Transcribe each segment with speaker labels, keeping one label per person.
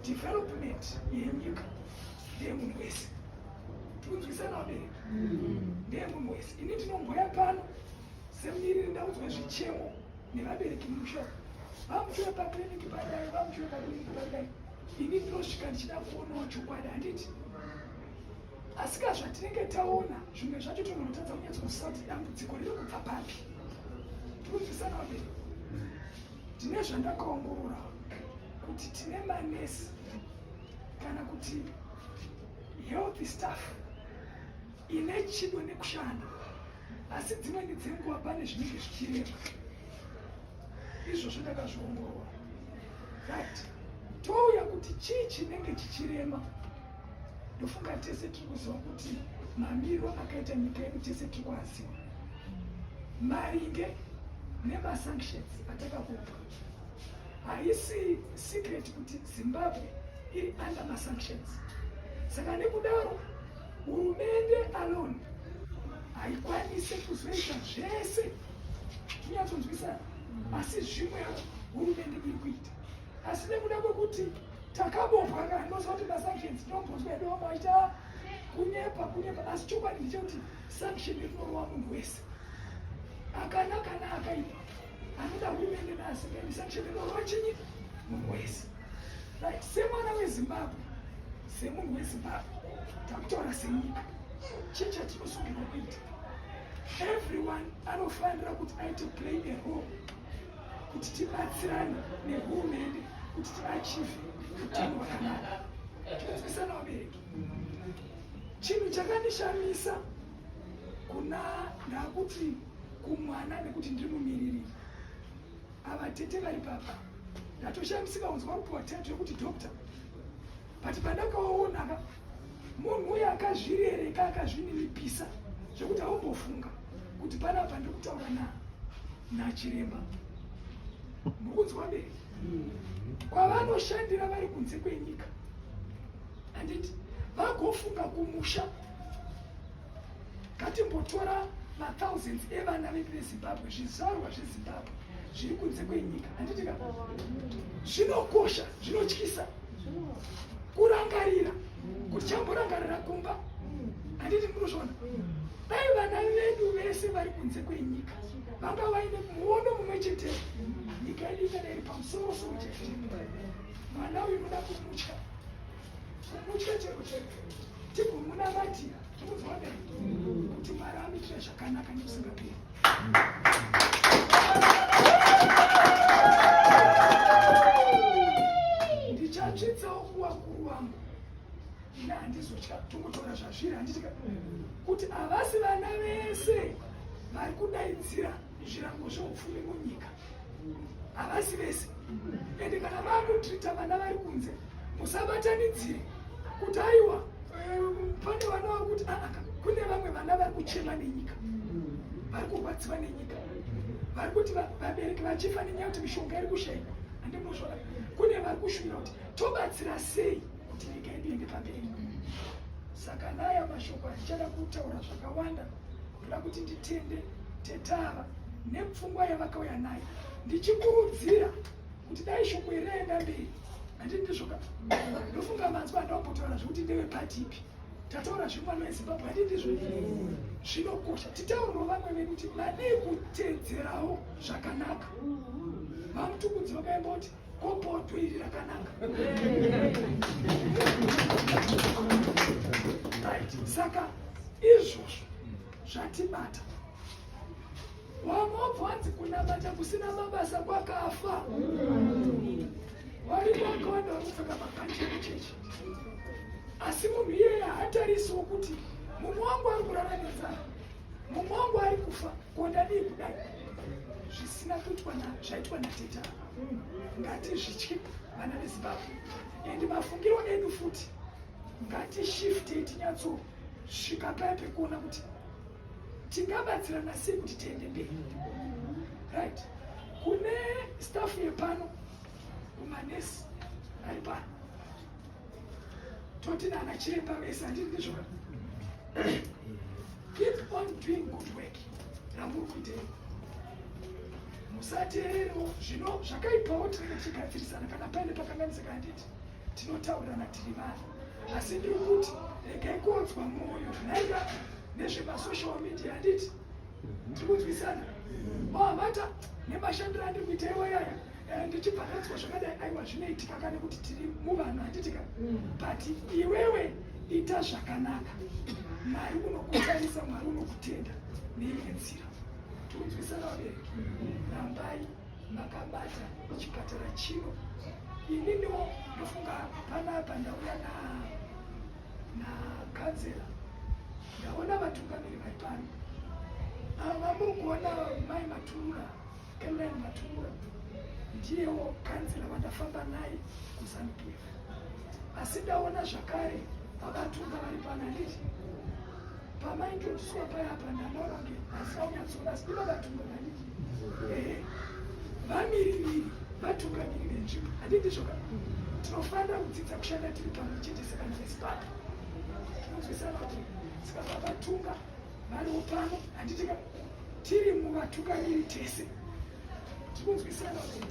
Speaker 1: development yenyika ndeyemunhu wese. Tikunzwisana vabereki? Ndeyemunhu wese. Ini ndinombouya pano semumiriri ndaudzwa zvichemo nevabereki mumusha. Vamushure pakiriniki padai, vamushure pakiriniki padai. Ini ndinosvika ndichida kuonawo chokwadi, handiti? Asi zvatinenge taona zvimwe zvacho tinotadza kunyatsokuziva kuti dambudziko riri kubva papi. Tikunzwisana vabereki? Tine zvandakaongorora kuti tine manesi kana kuti health staff ine chido nekushanda, asi dzimweni dzenguva pane zvinenge zvichirema. Izvozvo ndakazviongorora. Right. Touya kuti chii chinenge chichirema. Ndofunga tese tiri kuziva kuti mamiriro akaita nyika yedu tese tiri kuaziva. Maringe nemasanctions atakakupa. Haisi secret kuti Zimbabwe iri under masanctions. Saka nekudaro hurumende alone haikwanise kuzoita zvese. Tinyatsonzwisana. Asi zvimwe hurumende iri kuita. Asi nekuda kwekuti takabopwa kana ndoziva kuti masanctions ndombozwa edo maita kunyepa. Asi chokwadi ndechekuti sanction irinorova munhu wese. Akanaka akaipa. Anoda hurumende naasingaidi sanction irinorova chinyi? Munhu wese. Right. Semwana weZimbabwe, semunhu weZimbabwe, takutaura senyika, chii chatinosungirwa kuita? Everyone anofanira kuti aite play a role kuti tibatsirane nehurumende kuti tiachieve utano hwakanaka. Tinonzwisana vabereki? Chinhu chakandishamisa ndakuti kumwana nekuti ndiri mumiriri, ava tete vari papa ndatoshamisika kunzwa kupiwa title yokuti doctor. But pandakaona munhu uyu akazvirereka akazvininipisa zvekuti haumbofunga kuti panapa ndiri kutaura nachiremba. Mukunzwa bereki? Kwavanoshandira vari kunze kwenyika, handiti vagofunga kumusha. Ngatimbotora ma-thousands evana vedu veZimbabwe, zvizvarwa zveZimbabwe zviri kunze kwenyika, handiti ka? Zvinokosha, zvinotyisa kurangarira kuti chamborangarira kumba, handiti munozvona? Dai vana vedu vese vari kunze kwenyika vanga vaine muono mumwe chete, nyika yedu ingada iri pamusoro-soro chete. Mwana uyu unoda kumutya chero tigomunamatira. Tikuzwa kuti Mwari amuitira zvakanaka nekusingaperi. Ndichatsvitsawo kuvakuru vangu. Ina handizotya tongotaura zvazviri, handitika kuti havasi vana vese vari kudaidzira zvirango zveupfumi munyika. Havasi vese. Ende kana vakutrita vana vari kunze, musabatanidzire kuti aiwa pane vana vakuti kune vamwe vana vari kuchema nenyika, vari kurwadziwa nenyika, vari kuti vabereki vachifa nenyaya kuti mishonga iri kushaikwa. Handimuzvona. Kune vari kushuvira kuti tobatsira sei kuti nyika yedu iende pamberi. Saka naya mashoko ndichada kutaura zvakawanda kuda kuti nditende tetava nepfungwa yavakauya nayo, ndichikurudzira kuti dai shoko iri raenda mberi. Handiti ndizvoka? Ndofunga manzwa andambotaura zvokuti ndevepati ipi. Tataura zvemwana weZimbabwe, handiti ndizvo? Zvinokosha titauriro vamwe vedu kuti vadii kutedzerawo zvakanaka. Vamutukudzi vakaimba kuti kopoto iri rakanaka. Right. Saka izvozvo zvatibata. Wamwe bvanzi kunamata kusina mabasa kwakafa. Vari vakawanda vanopfeka mabhanji echechi. Asi munhu iyeye hatarisiwo kuti mumwe wangu ari kurara nenzara, mumwe wangu ari kufa, kondadii kudai. Zvisina kuitwa zvaitwa nateta. Ngatizvitye vana veZimbabwe. Ende mafungiro edu futi ngatishifte tinyatsosvika paya pekuona kuti tingabatsirana sei kuti tiende mberi. Right. Kune staff yepano, kumanesi ari pano, toti nana chiremba vese, handiti ndizvona? Keep on doing good work. Ramuri kuitei. Musateerewo zvino zvakaipawo tinenge tichigadzirisana kana paine pakanganisika, handiti? tinotaurana tiri vanhu, asi ndiri kuti regai kuodzwa mwoyo zvinaita nezvemasocial media handiti tiri kunzwisana vata nemashandiro andiri kuita iwo yaya ndichibvakadzwa zvakadai aiwa zvinoitika kana kuti tiri muvanhu handitika but iwewe ita zvakanaka, Mwari unokutarisa, Mwari unokutenda neimwe nzira. Tunzwisana vabereki, rambai makabata chipatara chino. Ininiwo ndofunga panapa ndauya na kanzera, ndaona vatungamiri vari pano. Ava muri kuona Mai Matumura, Linn Matumura, ndiyewo kanzera vandafamba naye kuZANU-PF. Asi ndaona zvakare vakatunga vari pano handiti pamaintrodusiwa paya apa ndanaona kunge asiaunyatsoona asi ndivavatunga handiti vamiririri vatungamiri venzvimbo handiti zvoka tinofanira kudzidza kushanda tiri pamwe chete sekanzesipata tinonzwisana kuti saka vavatunga variwo pano handiti tiri muvatungamiri tese tinonzwisana kuti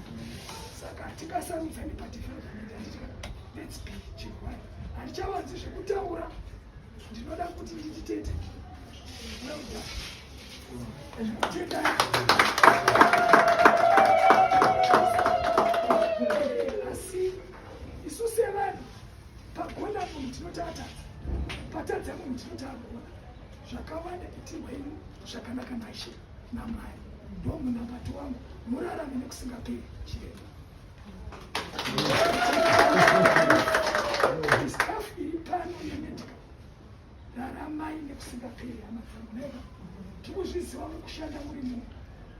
Speaker 1: saka tikasarudzani padevelopment handiti let's be chirwani handichavanzi zvekutaura ndinoda kuti ndichitete asi isu sevanhu pagona munhu tinotatadza patadza munhu tinotagona zvakawanda itirwa inu zvakanaka naishe naMwari ndo munabato wangu murarame nekusingaperi chirembo staff iri pano yemedical raramai nekusingaperi amazanguneva tikuzviziva mukushanda muri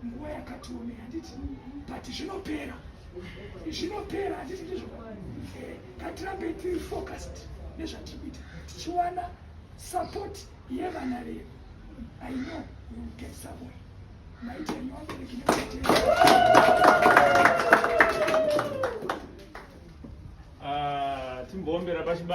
Speaker 1: munguva yakati onei handiti but zvinopera handiti ndizvo ngatirambe tiri focused nezvatiri kuita tichiwana support yevana vedu. I know we will get somewhere. Maite nyongereki
Speaker 2: timbombera pachibaba.